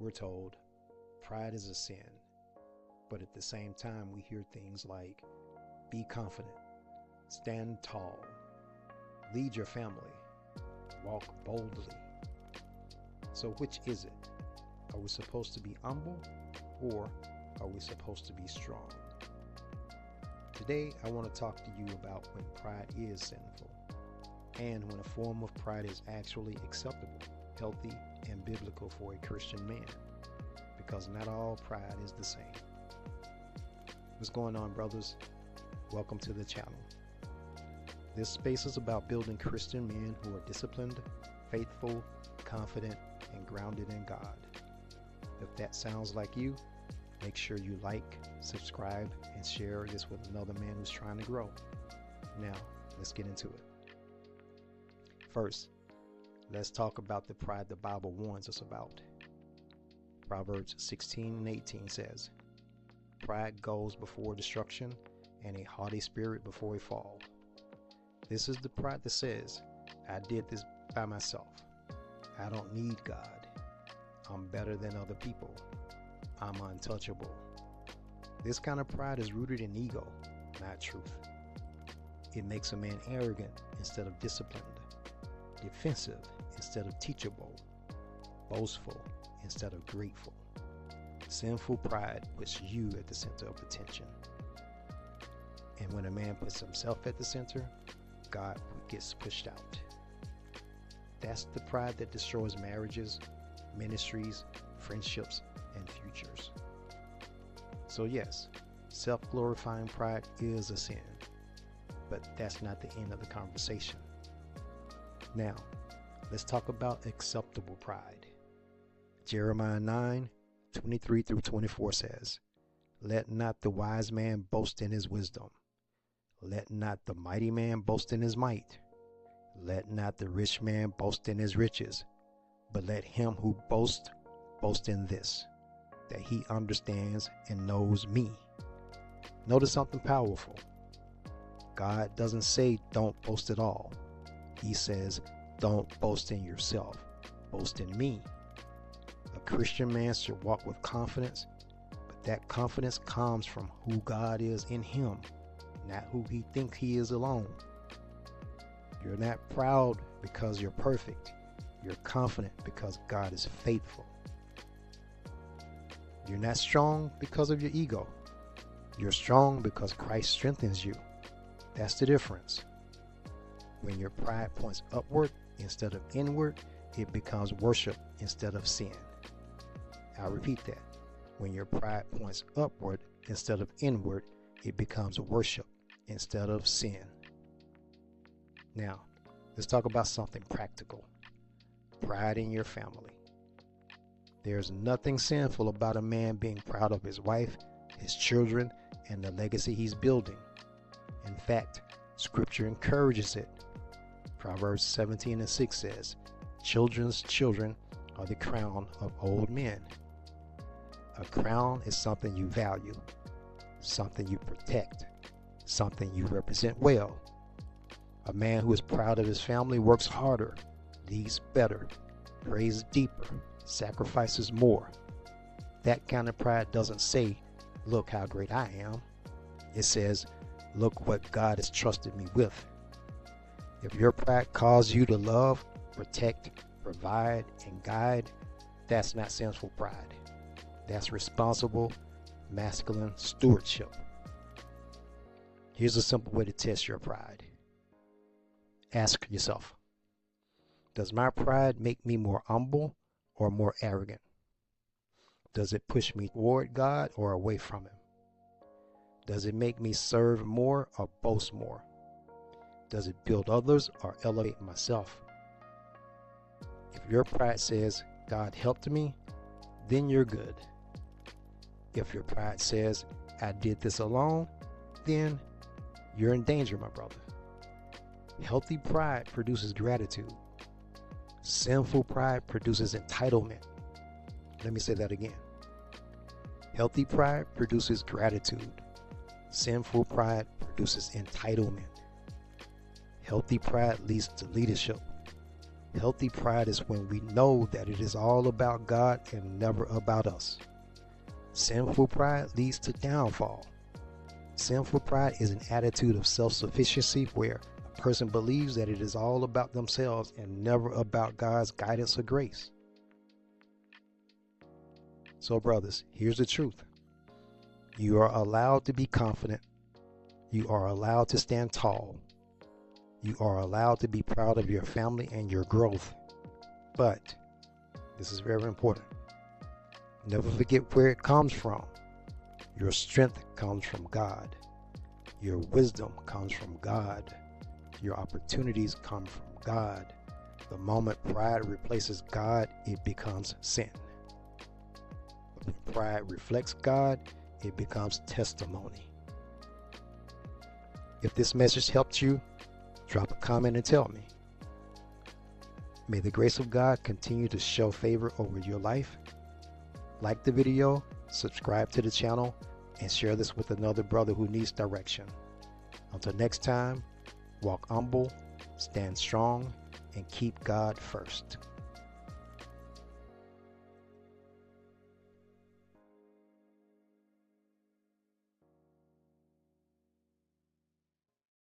we're told pride is a sin. But at the same time, we hear things like be confident, stand tall, lead your family, walk boldly. So which is it? Are we supposed to be humble, or are we supposed to be strong? Today, I want to talk to you about when pride is sinful, and when a form of pride is actually acceptable, healthy, and biblical for a Christian man, because not all pride is the same. What's going on, brothers? Welcome to the channel. This space is about building Christian men who are disciplined, faithful, confident, and grounded in God. If that sounds like you, make sure you like, subscribe, and share this with another man who's trying to grow. Now, let's get into it. First, let's talk about the pride the Bible warns us about. Proverbs 16:18 says, "Pride goes before destruction, and a haughty spirit before a fall." This is the pride that says, I did this by myself. I don't need God. I'm better than other people. I'm untouchable. This kind of pride is rooted in ego, not truth. It makes a man arrogant instead of disciplined, defensive instead of teachable, boastful instead of grateful. Sinful pride puts you at the center of attention. And when a man puts himself at the center, God gets pushed out. That's the pride that destroys marriages, ministries, friendships, and futures. So yes, self-glorifying pride is a sin, but that's not the end of the conversation. Now, let's talk about acceptable pride. Jeremiah 9:23-24 says, "Let not the wise man boast in his wisdom. Let not the mighty man boast in his might. Let not the rich man boast in his riches. But let him who boasts boast in this, that he understands and knows me." Notice something powerful. God doesn't say don't boast at all. He says don't boast in yourself. Boast in me. A Christian man should walk with confidence, but that confidence comes from who God is in him, not who he thinks he is alone. You're not proud because you're perfect. You're confident because God is faithful. You're not strong because of your ego. You're strong because Christ strengthens you. That's the difference. When your pride points upward instead of inward, it becomes worship instead of sin. I'll repeat that. When your pride points upward instead of inward, it becomes worship instead of sin. Now, let's talk about something practical. Pride in your family. There's nothing sinful about a man being proud of his wife, his children, and the legacy he's building. In fact, Scripture encourages it. Proverbs 17:6 says, "Children's children are the crown of old men." A crown is something you value, something you protect, something you represent well. A man who is proud of his family works harder, leads better, prays deeper, sacrifices more. That kind of pride doesn't say, "Look how great I am." It says, "Look what God has trusted me with." If your pride calls you to love, protect, provide, and guide, that's not sinful pride. That's responsible, masculine stewardship. Here's a simple way to test your pride. Ask yourself, does my pride make me more humble or more arrogant? Does it push me toward God or away from Him? Does it make me serve more or boast more? Does it build others or elevate myself? If your pride says, "God helped me," then you're good. If your pride says, "I did this alone," then you're in danger, my brother. Healthy pride produces gratitude. Sinful pride produces entitlement. Let me say that again. Healthy pride produces gratitude. Sinful pride produces entitlement. Healthy pride leads to leadership. Healthy pride is when we know that it is all about God and never about us. Sinful pride leads to downfall. Sinful pride is an attitude of self-sufficiency where a person believes that it is all about themselves and never about God's guidance or grace. So brothers, here's the truth. You are allowed to be confident. You are allowed to stand tall. You are allowed to be proud of your family and your growth. But this is very important. Never forget where it comes from. Your strength comes from God. Your wisdom comes from God. Your opportunities come from God. The moment pride replaces God, it becomes sin. When pride reflects God, it becomes testimony. If this message helped you, drop a comment and tell me. May the grace of God continue to show favor over your life. Like the video, subscribe to the channel, and share this with another brother who needs direction. Until next time, walk humble, stand strong, and keep God first.